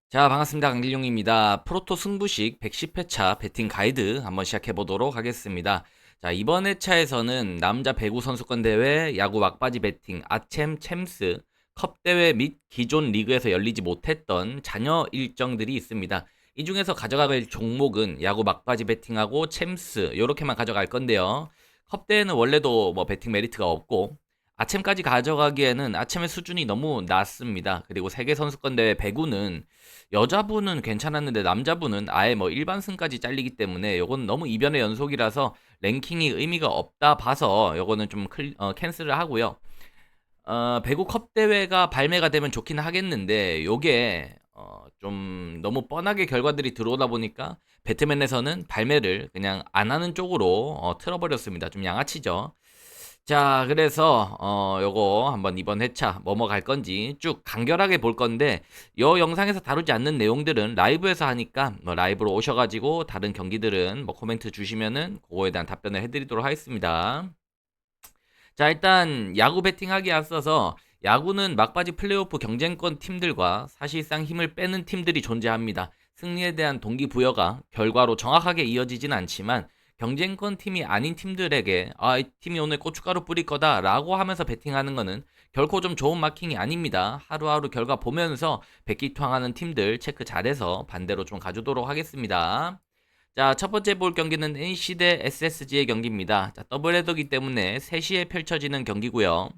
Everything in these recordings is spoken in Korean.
자, 반갑습니다. 강길용입니다. 프로토 승부식 110회차 배팅 가이드 한번 시작해 보도록 하겠습니다. 자, 이번 회차에서는 남자 배구 선수권 대회, 야구 막바지 배팅, 아챔, 챔스, 컵 대회 및 기존 리그에서 열리지 못했던 잔여 일정들이 있습니다. 이 중에서 가져갈 종목은 야구 막바지 배팅하고 챔스 요렇게만 가져갈 건데요. 컵 대회는 원래도 뭐 배팅 메리트가 없고 아챔까지 가져가기에는 아챔의 수준이 너무 낮습니다. 그리고 세계 선수권 대회 배구는 여자분은 괜찮았는데 남자분은 아예 뭐 일반승까지 잘리기 때문에 요건 너무 이변의 연속이라서 랭킹이 의미가 없다 봐서 요거는 좀 캔슬을 하고요. 배구 컵 대회가 발매가 되면 좋긴 하겠는데 요게 좀 너무 뻔하게 결과들이 들어오다 보니까 배트맨에서는 발매를 그냥 안 하는 쪽으로 틀어버렸습니다. 좀 양아치죠. 자, 그래서 요거 한번 이번 회차 뭐뭐 갈 건지 쭉 간결하게 볼 건데 요 영상에서 다루지 않는 내용들은 라이브에서 하니까 뭐 라이브로 오셔가지고 다른 경기들은 뭐 코멘트 주시면은 그거에 대한 답변을 해드리도록 하겠습니다. 자, 일단 야구 배팅하기에 앞서서 야구는 막바지 플레이오프 경쟁권 팀들과 사실상 힘을 빼는 팀들이 존재합니다. 승리에 대한 동기부여가 결과로 정확하게 이어지진 않지만 경쟁권 팀이 아닌 팀들에게 이 팀이 오늘 고춧가루 뿌릴 거다 라고 하면서 배팅하는 거는 결코 좀 좋은 마킹이 아닙니다. 하루하루 결과 보면서 백기투항하는 팀들 체크 잘해서 반대로 좀 가주도록 하겠습니다. 자, 첫 번째 볼 경기는 NC 대 SSG의 경기입니다. 자, 더블 헤더기 때문에 3시에 펼쳐지는 경기고요.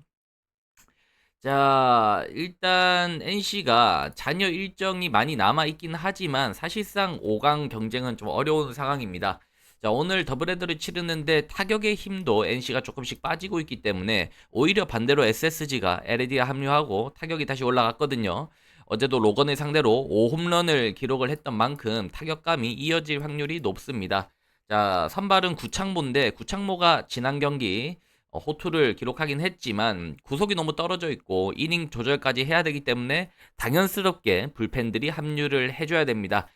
자, 일단 NC가 잔여 일정이 많이 남아있긴 하지만 사실상 5강 경쟁은 좀 어려운 상황입니다. 자, 오늘 더블 헤더를 치르는데 타격의 힘도 NC가 조금씩 빠지고 있기 때문에 오히려 반대로 SSG가 LAD에 합류하고 타격이 다시 올라갔거든요. 어제도 로건을 상대로 5홈런을 기록을 했던 만큼 타격감이 이어질 확률이 높습니다. 자, 선발은 구창모인데 구창모가 지난 경기 호투를 기록하긴 했지만 구속이 너무 떨어져 있고 이닝 조절까지 해야 되기 때문에 당연스럽게 불펜들이 합류를 해줘야 됩니다.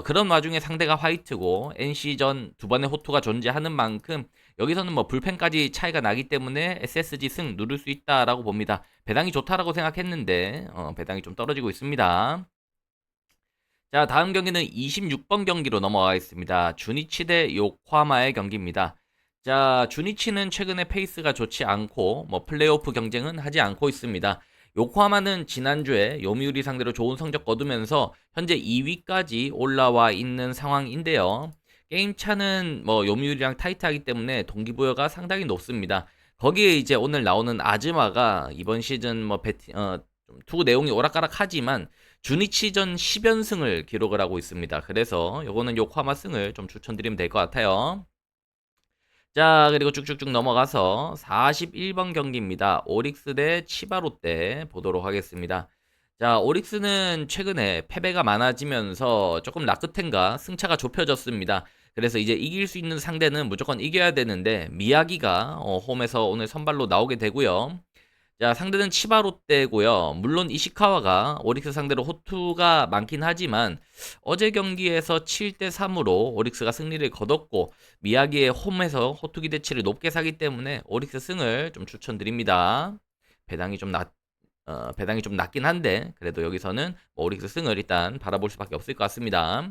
그런 와중에 상대가 화이트고 NC전 두 번의 호투가 존재하는 만큼 여기서는 뭐 불펜까지 차이가 나기 때문에 SSG 승 누를 수 있다라고 봅니다. 배당이 좋다라고 생각했는데 배당이 좀 떨어지고 있습니다. 자, 다음 경기는 26번 경기로 넘어가겠습니다. 주니치 대 요코하마의 경기입니다. 자, 주니치는 최근에 페이스가 좋지 않고 뭐 플레이오프 경쟁은 하지 않고 있습니다. 요코하마는 지난주에 요미우리 상대로 좋은 성적 거두면서 현재 2위까지 올라와 있는 상황인데요. 게임 차는 뭐 요미우리랑 타이트하기 때문에 동기부여가 상당히 높습니다. 거기에 이제 오늘 나오는 아즈마가 이번 시즌 뭐 좀 투구 내용이 오락가락하지만 주니치전 10연승을 기록을 하고 있습니다. 그래서 요거는 요코하마 승을 좀 추천드리면 될 것 같아요. 자, 그리고 쭉쭉쭉 넘어가서 41번 경기입니다. 오릭스 대 치바롯데 보도록 하겠습니다. 자, 오릭스는 최근에 패배가 많아지면서 조금 라크텐과 승차가 좁혀졌습니다. 그래서 이제 이길 수 있는 상대는 무조건 이겨야 되는데 미야기가 홈에서 오늘 선발로 나오게 되고요. 자, 상대는 치바롯데고요. 물론 이시카와가 오릭스 상대로 호투가 많긴 하지만 어제 경기에서 7대 3으로 오릭스가 승리를 거뒀고 미야기의 홈에서 호투 기대치를 높게 사기 때문에 오릭스 승을 좀 추천드립니다. 배당이 좀 배당이 좀 낮긴 한데 그래도 여기서는 뭐 오릭스 승을 일단 바라볼 수밖에 없을 것 같습니다.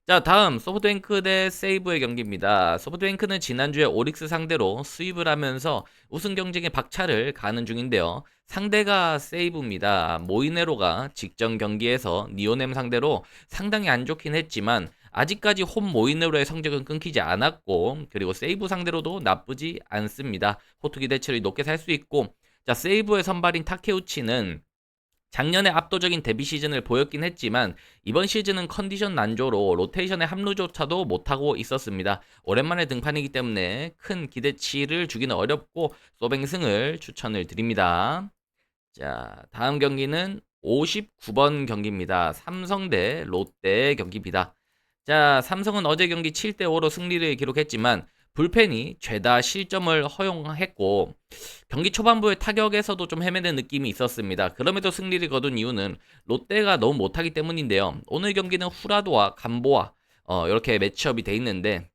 자, 다음 소프트뱅크 대 세이브의 경기입니다. 소프트뱅크는 지난주에 오릭스 상대로 수입을 하면서 우승 경쟁에 박차를 가는 중인데요. 상대가 세이브입니다. 모이네로가 직전 경기에서 니오넴 상대로 상당히 안 좋긴 했지만 아직까지 홈 모이네로의 성적은 끊기지 않았고 그리고 세이브 상대로도 나쁘지 않습니다. 호투기 대체를 높게 살 수 있고 자, 세이브의 선발인 타케우치는 작년에 압도적인 데뷔 시즌을 보였긴 했지만 이번 시즌은 컨디션 난조로 로테이션의 합류조차도 못하고 있었습니다. 오랜만에 등판이기 때문에 큰 기대치를 주기는 어렵고 소뱅승을 추천을 드립니다. 자, 다음 경기는 59번 경기입니다. 삼성 대 롯데 경기입니다. 자, 삼성은 어제 경기 7대5로 승리를 기록했지만 불펜이 죄다 실점을 허용했고 경기 초반부의 타격에서도 좀 헤매는 느낌이 있었습니다. 그럼에도 승리를 거둔 이유는 롯데가 너무 못하기 때문인데요. 오늘 경기는 후라도와 감보와 이렇게 매치업이 돼 있는데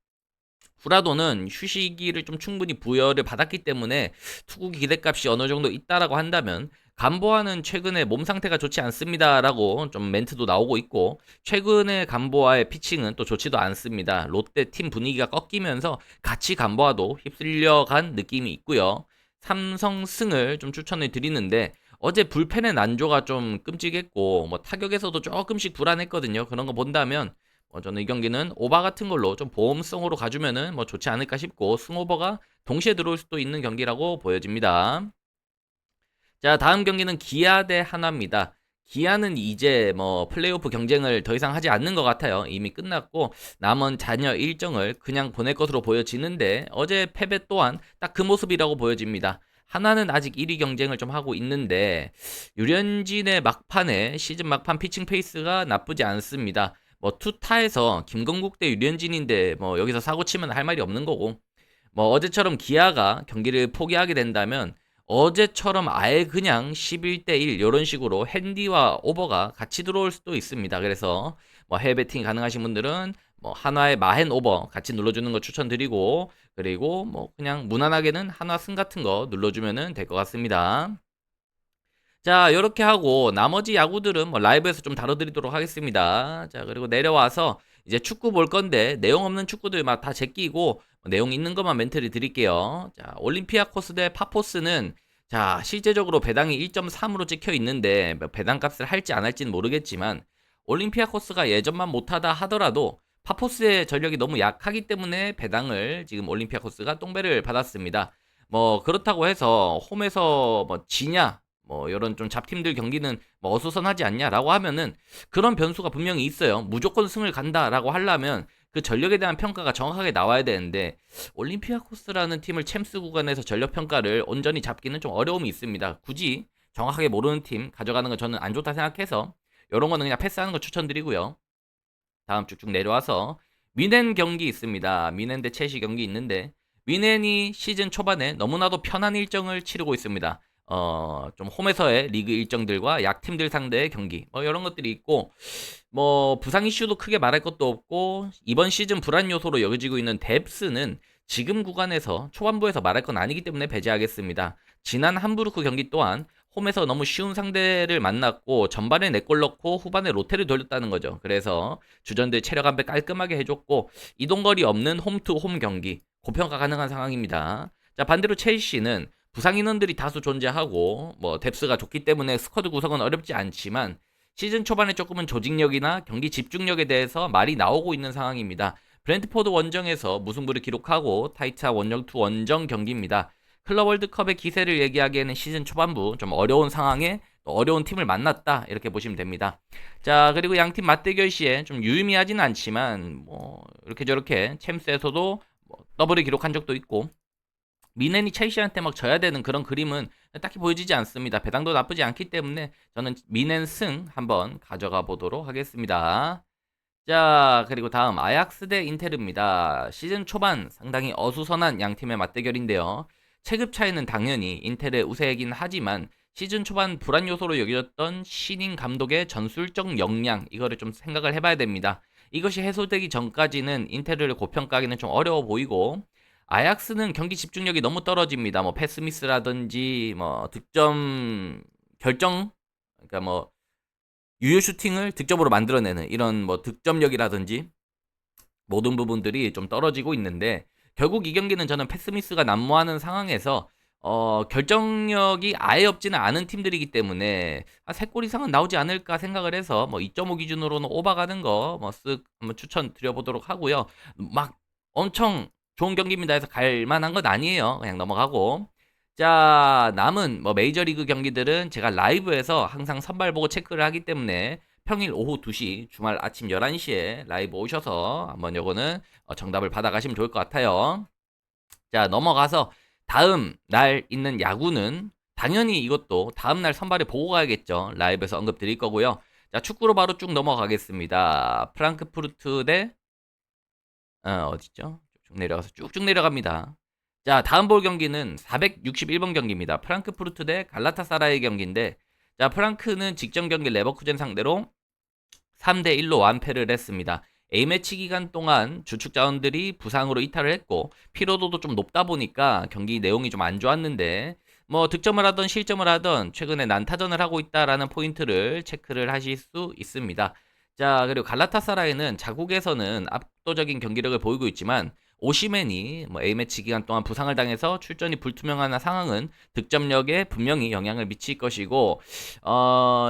후라도는 휴식기를 좀 충분히 부여를 받았기 때문에 투구 기대값이 어느 정도 있다라고 한다면 감보아는 최근에 몸 상태가 좋지 않습니다라고 좀 멘트도 나오고 있고, 최근에 감보아의 피칭은 또 좋지도 않습니다. 롯데 팀 분위기가 꺾이면서 같이 감보아도 휩쓸려간 느낌이 있고요. 삼성 승을 좀 추천을 드리는데, 어제 불펜의 난조가 좀 끔찍했고 뭐 타격에서도 조금씩 불안했거든요. 그런 거 본다면 저는 이 경기는 오바 같은 걸로 좀 보험성으로 가주면은 뭐 좋지 않을까 싶고, 승오버가 동시에 들어올 수도 있는 경기라고 보여집니다. 자, 다음 경기는 기아 대 한화입니다. 기아는 이제 뭐 플레이오프 경쟁을 더 이상 하지 않는 것 같아요. 이미 끝났고 남은 잔여 일정을 그냥 보낼 것으로 보여지는데, 어제 패배 또한 딱 그 모습이라고 보여집니다. 하나는 아직 1위 경쟁을 좀 하고 있는데, 유현진의 막판에 시즌 막판 피칭 페이스가 나쁘지 않습니다. 뭐 투타에서 김건국 대 유현진인데 뭐 여기서 사고 치면 할 말이 없는 거고, 뭐 어제처럼 기아가 경기를 포기하게 된다면 어제처럼 아예 그냥 11대 1 이런 식으로 핸디와 오버가 같이 들어올 수도 있습니다. 그래서 뭐 해외 베팅 가능하신 분들은 뭐 한화의 마헨 오버 같이 눌러주는 거 추천드리고, 그리고 뭐 그냥 무난하게는 한화 승 같은 거 눌러주면 될 것 같습니다. 자, 이렇게 하고 나머지 야구들은 뭐 라이브에서 좀 다뤄드리도록 하겠습니다. 자, 그리고 내려와서 이제 축구 볼 건데 내용 없는 축구들 막 다 제끼고 내용 있는 것만 멘트를 드릴게요. 자, 올림피아코스 대 파포스는, 자, 실제적으로 배당이 1.3으로 찍혀 있는데 뭐 배당 값을 할지 안 할지는 모르겠지만, 올림피아코스가 예전만 못하다 하더라도 파포스의 전력이 너무 약하기 때문에 배당을 지금 올림피아코스가 똥배를 받았습니다. 뭐 그렇다고 해서 홈에서 뭐 지냐, 뭐 이런 좀 잡팀들 경기는 뭐 어수선하지 않냐라고 하면은 그런 변수가 분명히 있어요. 무조건 승을 간다라고 하려면 그 전력에 대한 평가가 정확하게 나와야 되는데, 올림피아코스라는 팀을 챔스 구간에서 전력 평가를 온전히 잡기는 좀 어려움이 있습니다. 굳이 정확하게 모르는 팀 가져가는 건 저는 안 좋다 생각해서 이런 거는 그냥 패스하는 거 추천드리고요. 다음 쭉쭉 내려와서 미넨 경기 있습니다. 미넨 대 첼시 경기 있는데, 미넨이 시즌 초반에 너무나도 편한 일정을 치르고 있습니다. 좀 홈에서의 리그 일정들과 약팀들 상대의 경기, 뭐 이런 것들이 있고, 뭐 부상 이슈도 크게 말할 것도 없고, 이번 시즌 불안 요소로 여겨지고 있는 뎁스는 지금 구간에서 초반부에서 말할 건 아니기 때문에 배제하겠습니다. 지난 함부르크 경기 또한 홈에서 너무 쉬운 상대를 만났고 전반에 4골 넣고 후반에 로테를 돌렸다는 거죠. 그래서 주전들 체력 안배 깔끔하게 해줬고, 이동거리 없는 홈투홈 경기 고평가 가능한 상황입니다. 자, 반대로 첼시는 부상 인원들이 다수 존재하고 뭐 뎁스가 좋기 때문에 스쿼드 구성은 어렵지 않지만, 시즌 초반에 조금은 조직력이나 경기 집중력에 대해서 말이 나오고 있는 상황입니다. 브랜트포드 원정에서 무승부를 기록하고 타이트한 원정2 원정 경기입니다. 클럽 월드컵의 기세를 얘기하기에는 시즌 초반부 좀 어려운 상황에 어려운 팀을 만났다, 이렇게 보시면 됩니다. 자, 그리고 양팀 맞대결 시에 좀 유의미하진 않지만 뭐 이렇게 저렇게 챔스에서도 뭐 더블을 기록한 적도 있고, 미넨이 첼시한테 막 져야 되는 그런 그림은 딱히 보여지지 않습니다. 배당도 나쁘지 않기 때문에 저는 미넨 승 한번 가져가 보도록 하겠습니다. 자, 그리고 다음 아약스 대 인테르입니다. 시즌 초반 상당히 어수선한 양 팀의 맞대결인데요. 체급 차이는 당연히 인텔의 우세이긴 하지만, 시즌 초반 불안 요소로 여겨졌던 신인 감독의 전술적 역량, 이거를 좀 생각을 해봐야 됩니다. 이것이 해소되기 전까지는 인텔을 고평가하기는 좀 어려워 보이고, 아약스는 경기 집중력이 너무 떨어집니다. 뭐 패스미스라든지 뭐 득점 결정, 그러니까 뭐 유효 슈팅을 득점으로 만들어내는 이런 뭐 득점력이라든지 모든 부분들이 좀 떨어지고 있는데, 결국 이 경기는 저는 패스미스가 난무하는 상황에서 결정력이 아예 없지는 않은 팀들이기 때문에 3골 이상은 나오지 않을까 생각을 해서 뭐 2.5 기준으로는 오버 가는 거 뭐 쓱 한번 추천 드려보도록 하고요. 막 엄청 좋은 경기입니다 해서 갈 만한 건 아니에요. 그냥 넘어가고. 자, 남은 뭐 메이저리그 경기들은 제가 라이브에서 항상 선발 보고 체크를 하기 때문에 평일 오후 2시, 주말 아침 11시에 라이브 오셔서 한번 요거는 정답을 받아가시면 좋을 것 같아요. 자, 넘어가서 다음 날 있는 야구는 당연히 이것도 다음 날 선발에 보고 가야겠죠. 라이브에서 언급 드릴 거고요. 자, 축구로 바로 쭉 넘어가겠습니다. 프랑크푸르트 대 어디죠? 쭉 내려가서 쭉쭉 내려갑니다. 자, 다음 볼 경기는 461번 경기입니다. 프랑크푸르트 대 갈라타사라의 경기인데, 자, 프랑크는 직전 경기 레버쿠젠 상대로 3대 1로 완패를 했습니다. A매치 기간 동안 주축 자원들이 부상으로 이탈을 했고 피로도도 좀 높다 보니까 경기 내용이 좀 안 좋았는데, 뭐 득점을 하던 실점을 하던 최근에 난타전을 하고 있다라는 포인트를 체크를 하실 수 있습니다. 자, 그리고 갈라타사라이는 자국에서는 압도적인 경기력을 보이고 있지만 오시멘이 뭐 A매치 기간 동안 부상을 당해서 출전이 불투명한 상황은 득점력에 분명히 영향을 미칠 것이고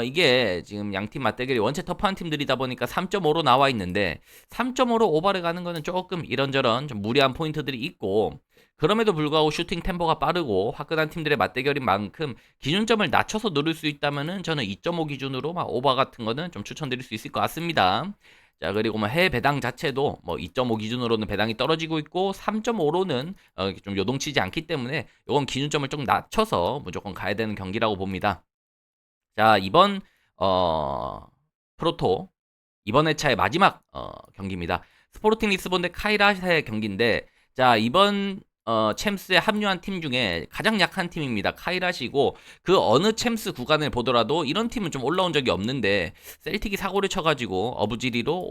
이게 지금 양팀 맞대결이 원체 터프한 팀들이다 보니까 3.5로 나와 있는데 3.5로 오버를 가는 거는 조금 이런저런 좀 무리한 포인트들이 있고 그럼에도 불구하고 슈팅 템포가 빠르고 화끈한 팀들의 맞대결인 만큼 기준점을 낮춰서 누를 수 있다면은 저는 2.5 기준으로 막 오버 같은 거는 좀 추천드릴 수 있을 것 같습니다. 자, 그리고 뭐 해외 배당 자체도 뭐 2.5 기준으로는 배당이 떨어지고 있고 3.5로는 좀 요동치지 않기 때문에 이건 기준점을 좀 낮춰서 무조건 가야 되는 경기라고 봅니다. 자, 이번 어 프로토 이번 회차의 마지막 경기입니다. 스포르팅 리스본 대 카이라시의 경기인데 자, 이번 챔스에 합류한 팀 중에 가장 약한 팀입니다. 카이라시고 그 어느 챔스 구간을 보더라도 이런 팀은 좀 올라온 적이 없는데 셀틱이 사고를 쳐가지고 어부지리로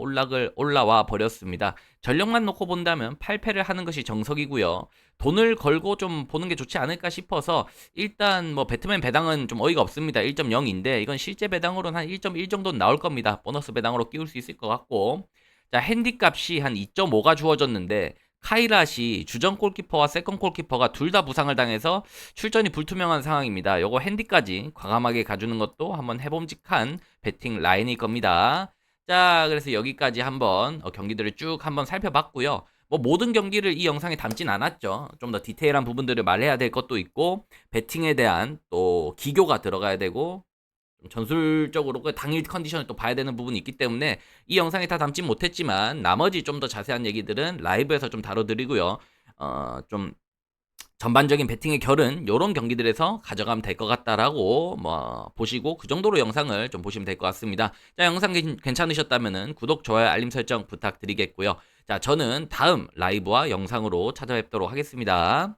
올라와 버렸습니다. 전력만 놓고 본다면 8패를 하는 것이 정석이고요. 돈을 걸고 좀 보는 게 좋지 않을까 싶어서 일단 뭐 배트맨 배당은 좀 어이가 없습니다. 1.0인데 이건 실제 배당으로는 한 1.1 정도는 나올 겁니다. 보너스 배당으로 끼울 수 있을 것 같고 자, 핸디값이 한 2.5가 주어졌는데 카이라시 주전 골키퍼와 세컨 골키퍼가 둘 다 부상을 당해서 출전이 불투명한 상황입니다. 요거 핸디까지 과감하게 가주는 것도 한번 해봄직한 배팅 라인일 겁니다. 자, 그래서 여기까지 한번 경기들을 쭉 한번 살펴봤고요. 뭐 모든 경기를 이 영상에 담진 않았죠. 좀 더 디테일한 부분들을 말해야 될 것도 있고 배팅에 대한 또 기교가 들어가야 되고 전술적으로 그 당일 컨디션을 또 봐야 되는 부분이 있기 때문에 이 영상에 다 담진 못했지만 나머지 좀 더 자세한 얘기들은 라이브에서 좀 다뤄드리고요. 좀 전반적인 배팅의 결은 이런 경기들에서 가져가면 될 것 같다라고 뭐 보시고 그 정도로 영상을 좀 보시면 될 것 같습니다. 자, 영상 괜찮으셨다면은 구독, 좋아요, 알림 설정 부탁드리겠고요. 자, 저는 다음 라이브와 영상으로 찾아뵙도록 하겠습니다.